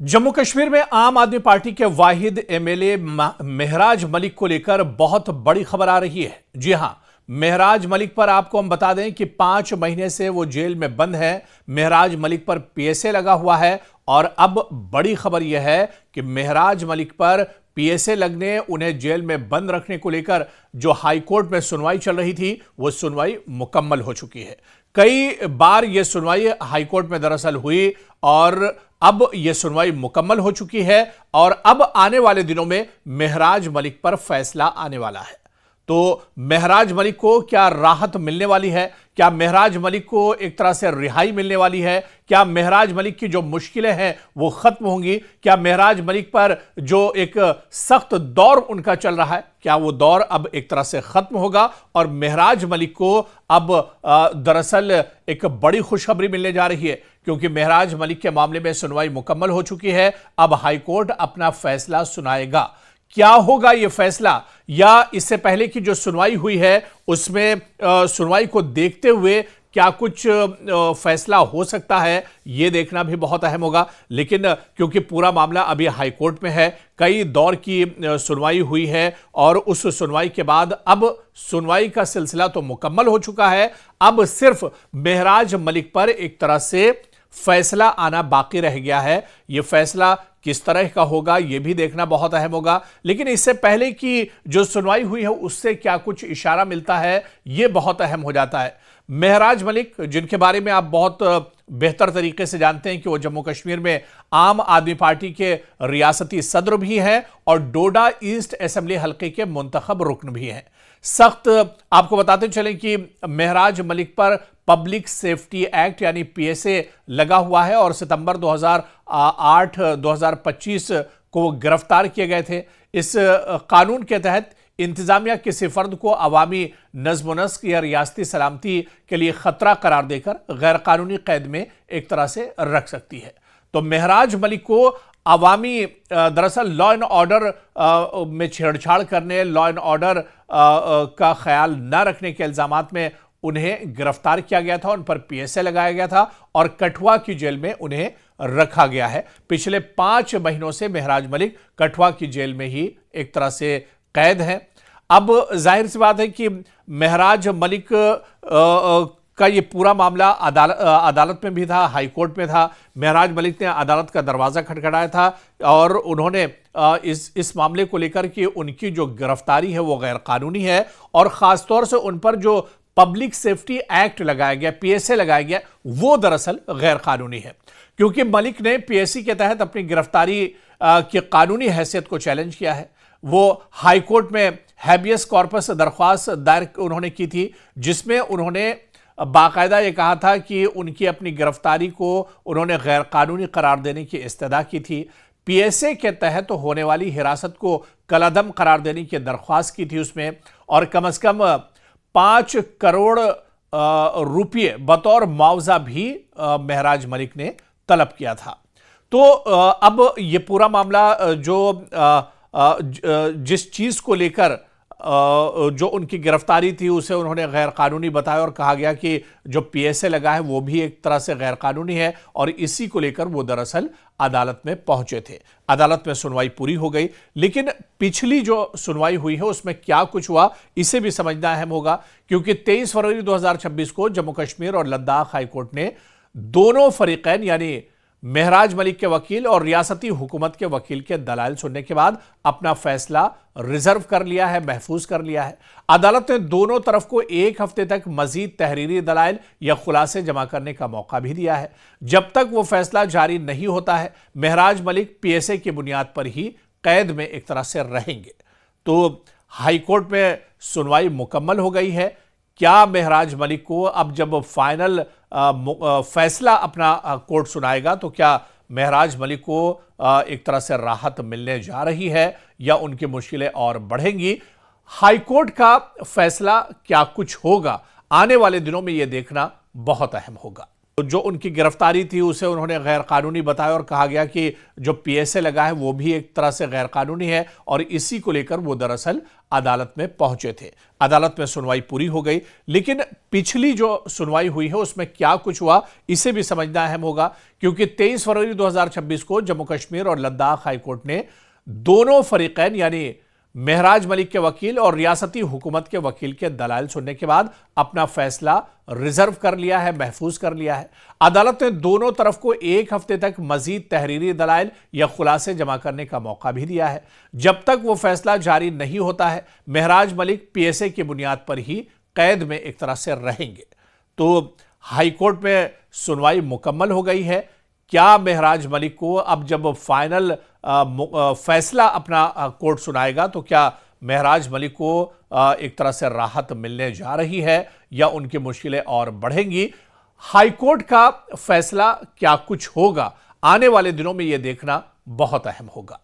जम्मू कश्मीर में आम आदमी पार्टी के वाहिद एमएलए महराज मलिक को लेकर बहुत बड़ी खबर आ रही है। जी हां, महराज मलिक पर आपको हम बता दें कि 5 महीने से वो जेल में बंद है। महराज मलिक पर पीएसए लगा हुआ है और अब बड़ी खबर यह है कि महराज मलिक पर पीएसए लगने, उन्हें जेल में बंद रखने को लेकर जो हाईकोर्ट में सुनवाई चल रही थी, वो सुनवाई मुकम्मल हो चुकी है। कई बार यह सुनवाई हाईकोर्ट में दरअसल हुई और अब यह सुनवाई मुकम्मल हो चुकी है और अब आने वाले दिनों में महराज मलिक पर फैसला आने वाला है। तो महराज मलिक को क्या राहत मिलने वाली है? क्या महराज मलिक को एक तरह से रिहाई मिलने वाली है? क्या महराज मलिक की जो मुश्किलें हैं वो खत्म होंगी? क्या महराज मलिक पर जो एक सख्त दौर उनका चल रहा है, क्या वो दौर अब एक तरह से खत्म होगा और महराज मलिक को अब दरअसल एक बड़ी खुशखबरी मिलने जा रही है, क्योंकि महराज मलिक के मामले में सुनवाई मुकम्मल हो चुकी है। अब हाईकोर्ट अपना फैसला सुनाएगा। क्या होगा यह फैसला, या इससे पहले की जो सुनवाई हुई है उसमें सुनवाई को देखते हुए क्या कुछ फैसला हो सकता है, यह देखना भी बहुत अहम होगा। लेकिन क्योंकि पूरा मामला अभी हाईकोर्ट में है, कई दौर की सुनवाई हुई है और उस सुनवाई के बाद अब सुनवाई का सिलसिला तो मुकम्मल हो चुका है। अब सिर्फ महराज मलिक पर एक तरह से फैसला आना बाकी रह गया है। यह फैसला किस तरह का होगा यह भी देखना बहुत अहम होगा। लेकिन इससे पहले की जो सुनवाई हुई है उससे क्या कुछ इशारा मिलता है, यह बहुत अहम हो जाता है। महराज मलिक, जिनके बारे में आप बहुत बेहतर तरीके से जानते हैं कि वो जम्मू कश्मीर में आम आदमी पार्टी के रियासती सदर भी हैं और डोडा ईस्ट असेंबली हल्के के मुंतखब रुकन भी हैं। सख्त आपको बताते चलें कि महराज मलिक पर पब्लिक सेफ्टी एक्ट यानी पीएसए लगा हुआ है और सितंबर 2008-2025 को गिरफ्तार किए गए थे। इस कानून के तहत इंतजामिया किसी फर्द को अवामी नज्म नस्क या रियासती सलामती के लिए खतरा करार देकर गैर कानूनी कैद में एक तरह से रख सकती है। तो महराज मलिक को अवामी दरअसल लॉ एंड ऑर्डर में छेड़छाड़ करने, लॉ एंड ऑर्डर का ख्याल न रखने के इल्जामात में उन्हें गिरफ्तार किया गया था, उन पर पीएसए लगाया गया था और कठुआ की जेल में उन्हें रखा गया है। पिछले 5 महीनों से महराज मलिक कठुआ की जेल में ही एक तरह से कैद हैं। अब जाहिर सी बात है कि महराज मलिक का ये पूरा मामला अदालत में भी था, हाईकोर्ट में था। महराज मलिक ने अदालत का दरवाजा खटखटाया था और उन्होंने इस मामले को लेकर कि उनकी जो गिरफ्तारी है वो गैर कानूनी है और खासतौर से उन पर जो पब्लिक सेफ्टी एक्ट लगाया गया, पीएसए लगाया गया, वो दरअसल गैर कानूनी है। क्योंकि मलिक ने पीएसए के तहत अपनी गिरफ्तारी की कानूनी हैसियत को चैलेंज किया है। वो हाईकोर्ट में हैबियस कॉर्पस दरख्वास्त दायर उन्होंने की थी, जिसमें उन्होंने बाकायदा ये कहा था कि उनकी अपनी गिरफ्तारी को उन्होंने गैर कानूनी करार देने की इस्तदा की थी। पीएसए के तहत होने वाली हिरासत को कलादम करार देने की दरख्वास्त की थी उसमें, और कम से कम 5 करोड़ रुपये बतौर मुआवजा भी महराज मलिक ने तलब किया था। तो अब ये पूरा मामला जिस चीज को लेकर जो उनकी गिरफ्तारी थी उसे उन्होंने गैर कानूनी बताया और कहा गया कि जो पीएसए लगा है वो भी एक तरह से गैर कानूनी है, और इसी को लेकर वो दरअसल अदालत में पहुंचे थे। अदालत में सुनवाई पूरी हो गई, लेकिन पिछली जो सुनवाई हुई है उसमें क्या कुछ हुआ इसे भी समझना अहम होगा। क्योंकि 23 फरवरी 2026 को जम्मू कश्मीर और लद्दाख हाईकोर्ट ने दोनों फरीकैन यानी महराज मलिक के वकील और रियासती हुकूमत के वकील के दलाइल सुनने के बाद अपना फैसला रिजर्व कर लिया है, महफूज कर लिया है। अदालत ने दोनों तरफ को 1 हफ्ते तक मजीद तहरीरी दलाइल या खुलासे जमा करने का मौका भी दिया है। जब तक वो फैसला जारी नहीं होता है, महराज मलिक पीएसए की बुनियाद पर ही कैद में एक तरह से रहेंगे। तो हाईकोर्ट में सुनवाई मुकम्मल हो गई है। क्या महराज मलिक को अब जब फाइनल फैसला अपना कोर्ट सुनाएगा तो क्या महराज मलिक को एक तरह से राहत मिलने जा रही है या उनकी मुश्किलें और बढ़ेंगी? हाईकोर्ट का फैसला क्या कुछ होगा, आने वाले दिनों में यह देखना बहुत अहम होगा। जो उनकी गिरफ्तारी थी उसे उन्होंने गैर कानूनी बताया और कहा गया कि जो पीएसए लगा है वो भी एक तरह से गैर कानूनी है और इसी को लेकर वो दरअसल अदालत में पहुंचे थे। अदालत में सुनवाई पूरी हो गई, लेकिन पिछली जो सुनवाई हुई है उसमें क्या कुछ हुआ इसे भी समझना अहम होगा, क्योंकि 23 फरवरी 2026 को जम्मू कश्मीर और लद्दाख हाईकोर्ट ने दोनों फरीकैन यानी महराज मलिक के वकील और रियासती हुकूमत के वकील के दलाइल सुनने के बाद अपना फैसला रिजर्व कर लिया है, महफूज कर लिया है। अदालत ने दोनों तरफ को 1 हफ्ते तक मजीद तहरीरी दलाइल या खुलासे जमा करने का मौका भी दिया है। जब तक वो फैसला जारी नहीं होता है, महराज मलिक पीएसए की बुनियाद पर ही कैद में एक तरह से रहेंगे। तो हाईकोर्ट में सुनवाई मुकम्मल हो गई है। क्या महराज मलिक को अब जब फाइनल फैसला अपना कोर्ट सुनाएगा तो क्या महराज मलिक को एक तरह से राहत मिलने जा रही है या उनकी मुश्किलें और बढ़ेंगी? हाईकोर्ट का फैसला क्या कुछ होगा, आने वाले दिनों में यह देखना बहुत अहम होगा।